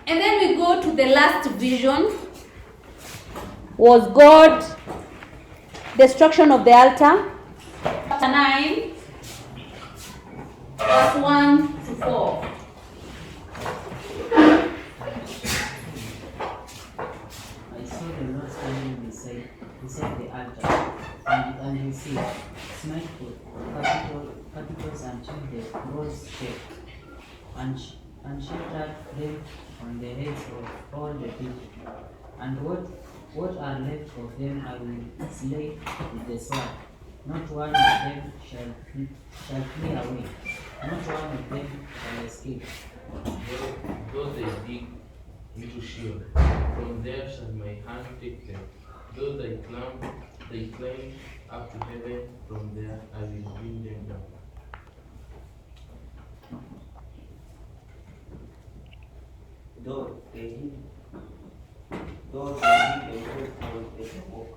And then we go to the last vision. Was God destruction of the altar? Chapter 9, verse 1 to 4. I saw the Lord standing beside the altar, and he said, smite capitals until the bones shake, and shattered them on the heads of all the people. And what are left of them I will slay with the sword. Not one of them shall flee away. Not one of them shall escape. Though they dig into Sheol, from there shall my hand take them. Though they climb up to heaven, from there I will bring them down. Though they hid the word from the book,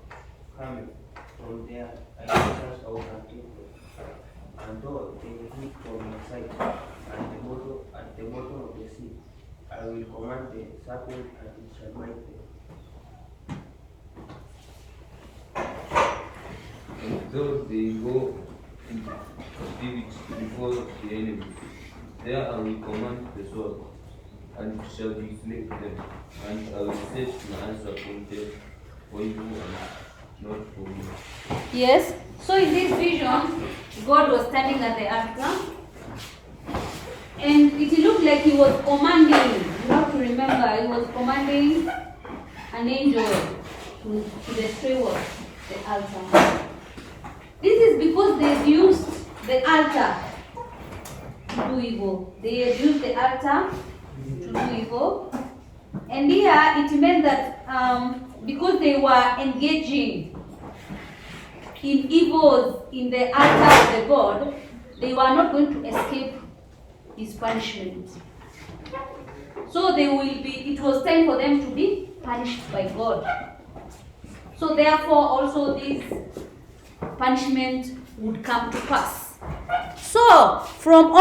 coming from there, I will cast out and take them. And though they hid from my sight, at the bottom of the sea, I will command the serpent, and it shall bite them. And though they go into captivity before the enemy, there I will command the sword, and it shall deflate them, and I will set my answer upon them for you and not for me. Yes. So in this vision, God was standing at the altar, and it looked like he was commanding. You have to remember, he was commanding an angel to destroy what? The altar. This is because they used the altar to do evil. They had used the altar to do evil. And here it meant that because they were engaging in evils in the altar of the God, they were not going to escape his punishment. So it was time for them to be punished by God. So therefore also this punishment would come to pass. So from all